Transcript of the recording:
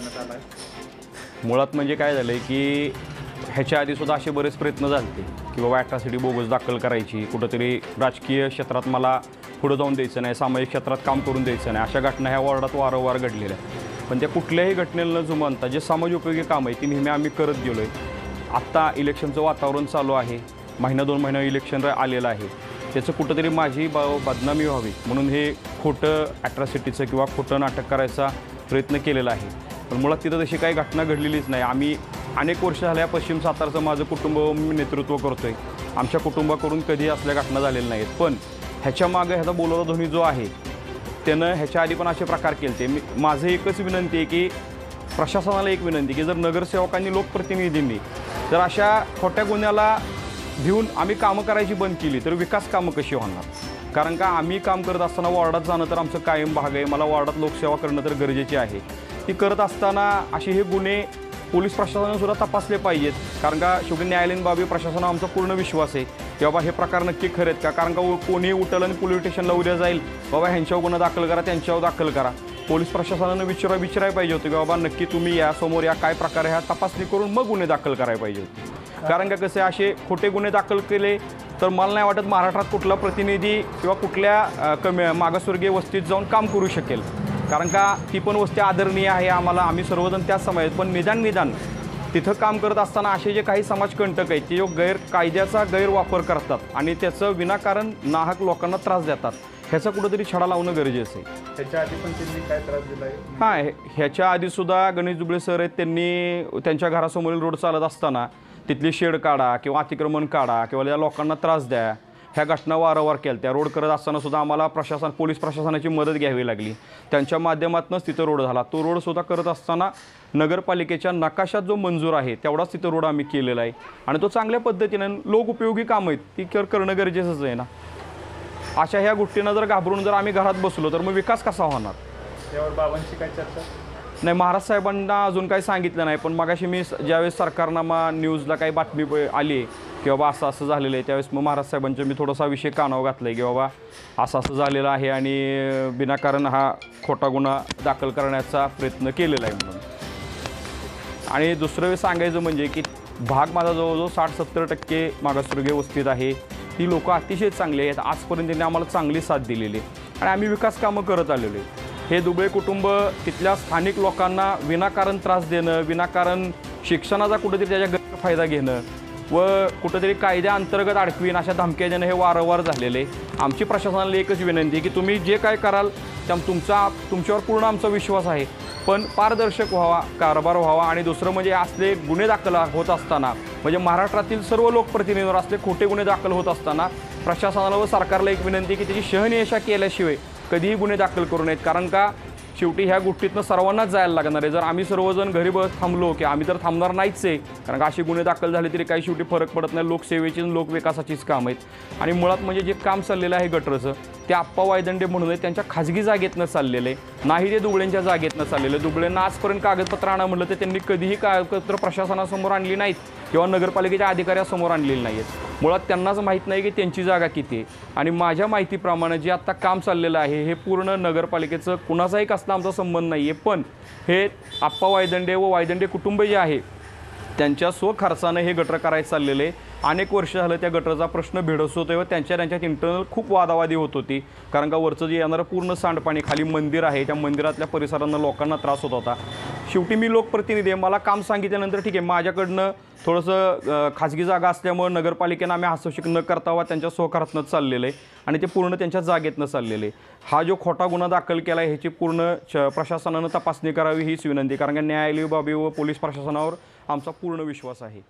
करण्यात आला आहे? मुळात म्हणजे काय झालं आहे की ह्याच्या आधीसुद्धा असे बरेच प्रयत्न झाले की बाबा ॲट्रॉसिटी बोगस दाखल करायची, कुठंतरी राजकीय क्षेत्रात मला पुढं जाऊन द्यायचं नाही, सामाजिक क्षेत्रात काम करून द्यायचं नाही, अशा घटना ह्या वॉर्डात वारंवार घडलेल्या आहेत. पण त्या कुठल्याही घटनेला न जुमानता जे समाजोपयोगी काम आहे ती नेहमी आम्ही करत गेलो आहे. आत्ता इलेक्शनचं वातावरण चालू आहे, महिना 2 महिना इलेक्शन आलेलं आहे, त्याचं कुठंतरी माझी बदनामी व्हावी म्हणून हे खोटं ॲट्रॉसिटीचं किंवा खोटं नाटक करायचा प्रयत्न केलेला आहे. पण मुळात तिथं तशी काही घटना घडलेलीच नाही. आम्ही अनेक वर्ष झाल्या पश्चिम सातारचं माझं कुटुंब मी नेतृत्व करतो आहे. आमच्या कुटुंबाकडून कधी असल्या घटना झालेल्या नाहीत. पण ह्याच्या मागं ह्याचा बोलारा ध्वनी जो आहे त्यानं ह्याच्या आधी पण असे प्रकार केले ते. माझं एकच विनंती आहे की प्रशासनाला एक विनंती की जर नगरसेवकांनी लोकप्रतिनिधींनी जर अशा खोट्या गुन्ह्याला भिवून आम्ही कामं करायची बंद केली तर विकास कामं कशी होणार? कारण का आम्ही काम करत असताना वॉर्डात जाणं तर आमचं कायम भाग आहे. मला वॉर्डात लोकसेवा करणं तर गरजेची आहे. ती करत असताना असे हे गुन्हे पोलीस प्रशासनाने सुद्धा तपासले पाहिजेत. कारण का शेवटी न्यायालयीन बाबी प्रशासनावर आमचा पूर्ण विश्वास आहे की बाबा हे प्रकार नक्की खरे आहेत का. कारण का कोणी उठलं आणि पोलीस स्टेशनला उद्या जाईल बाबा ह्यांच्यावर गुन्हा दाखल करा, त्यांच्यावर दाखल करा. पोलीस प्रशासनानं विचारायला पाहिजे होतं की बाबा नक्की तुम्ही या समोर या काय प्रकार ह्या तपासणी करून मग गुन्हे दाखल करायला पाहिजे होते. कारण का कसे असे खोटे गुन्हे दाखल केले तर मला नाही वाटत महाराष्ट्रात कुठला प्रतिनिधी किंवा कुठल्या मागासवर्गीय वस्तीत जाऊन काम करू शकेल. कारण का ती पण वस्ती आदरणीय आहे आम्हाला, आम्ही सर्वजण त्याच समाजात. पण निदान तिथं काम करत असताना असे जे काही समाजकंटक आहेत ते जो कायद्याचा गैरवापर करतात आणि त्याचं विनाकारण नाहक लोकांना त्रास देतात, ह्याचा कुठंतरी छडा लावणं गरजेचं आहे. ह्याच्या आधी पण त्यांनी काय त्रास दिला आहे? हां, ह्याच्या आधीसुद्धा गणेश दुबळे सर आहेत, त्यांनी त्यांच्या घरासमोरील रोड चालत असताना तिथली शेड काढा किंवा अतिक्रमण काढा किंवा या लोकांना त्रास द्या, ह्या घटना वारंवार केल्या. त्या रोड करत असताना सुद्धा आम्हाला पोलीस प्रशासनाची मदत घ्यावी लागली. त्यांच्या माध्यमातूनच तिथं रोड झाला. तो रोडसुद्धा करत असताना नगरपालिकेच्या नकाशात जो मंजूर आहे तेवढाच तिथं रोड आम्ही केलेला आहे आणि तो चांगल्या पद्धतीनं लोकउपयोगी कामं आहेत ती करणं गरजेचंच आहे ना. अशा ह्या गोष्टींना जर घाबरून जर आम्ही घरात बसलो तर मग विकास कसा होणार? यावर बाबांची काय चर्चा? नाही, महाराज साहेबांना अजून काही सांगितलं नाही. पण मगाशी मी ज्यावेळेस सरकारनामा न्यूजला काही बातमी आली की बाबा असं झालेलं आहे त्यावेळेस मग महाराज साहेबांचा मी थोडासा विषय कानावर घातला आहे की बाबा असं झालेलं आहे आणि विनाकारण हा खोटा गुन्हा दाखल करण्याचा प्रयत्न केलेला आहे म्हणून. आणि दुसरं सांगायचं म्हणजे की भाग माझा जवळजवळ 60-70% मागासवर्गीय वस्तीत आहे. ती लोकं अतिशय चांगली आहेत. आजपर्यंत त्यांनी आम्हाला चांगली साथ दिलेली आणि आम्ही विकास कामं करत आलेलो आहे. हे दुबळे कुटुंब तिथल्या स्थानिक लोकांना विनाकारण त्रास देणं, विनाकारण शिक्षणाचा कुठेतरी त्याच्या गैरफायदा घेणं व कुठेतरी कायद्याअंतर्गत अडकवीन अशा धमक्या देणं हे वारंवार झालेले. आमची प्रशासनाला एकच विनंती आहे की तुम्ही जे काय कराल तुमच्यावर पूर्ण आमचा विश्वास आहे, पण पारदर्शक व्हावा, कारभार व्हावा. आणि दुसरं म्हणजे असले गुन्हे दाखल होत असताना म्हणजे महाराष्ट्रातील सर्व लोकप्रतिनिधींवर असले खोटे गुन्हे दाखल होत असताना प्रशासनाला व सरकारला एक विनंती की त्याची शहानिशा केल्याशिवाय कधीही गुन्हे दाखल करू नयेत. कारण का शेवटी ह्या गोष्टीतनं सर्वांनाच जायला लागणार आहे. जर आम्ही सर्वजण घरी थांबलो की आम्ही तर थांबणार नाहीच आहे. कारण का असे गुन्हे दाखल झाले तरी काही शेवटी फरक पडत नाही. लोकसेवेची आणि लोकविकासाचीच काम आहेत. आणि मुळात म्हणजे जे काम चाललेलं आहे गटरचं ते आप्पा वायदंडे म्हणून आहे त्यांच्या खाजगी जागेतनं चाललेलं आहे, नाही ते दुबळेंच्या जागेतनं चाललेलं आहे. दुबळेंना आजपर्यंत कागदपत्र आणा म्हटलं तर त्यांनी कधीही कागदपत्र प्रशासनासमोर आणली नाहीत किंवा नगरपालिकेच्या अधिकाऱ्यासमोर आणलेली नाही आहेत. मुळात त्यांनाच माहीत नाही की त्यांची जागा किती आहे. आणि माझ्या माहितीप्रमाणे जे आत्ता काम चाललेलं आहे हे पूर्ण नगरपालिकेचं कुणाचाही कसला आमचा संबंध नाही आहे. पण हे आप्पा वायदंडे व वायदंडे कुटुंब जे आहे त्यांच्या स्वखर्चानं हे गटर करायचं चाललेलं आहे. अनेक वर्ष झालं त्या गटरचा प्रश्न भेडसतोय व त्यांच्यात इंटरनल खूप वादावादी होत होती. कारण का वरचं जे येणारं पूर्ण सांडपाणी खाली मंदिर आहे त्या मंदिरातल्या परिसरांना लोकांना त्रास होत होता. शेवटी मी लोकप्रतिनिधी आहे, मला काम सांगितल्यानंतर ठीक आहे माझ्याकडनं थोडंसं खाजगी जागा असल्यामुळे नगरपालिकेनं आम्ही हस्तक्षेप न करता वा त्यांच्या सहकारातनं चाललेलं आहे आणि ते पूर्ण त्यांच्या जागेतनं चाललेलं आहे. हा जो खोटा गुन्हा दाखल केला आहे ह्याची पूर्ण प्रशासनानं तपासणी करावी हीच विनंती. कारण का न्यायालयीन बाबी व पोलीस प्रशासनावर आमचा पूर्ण विश्वास आहे.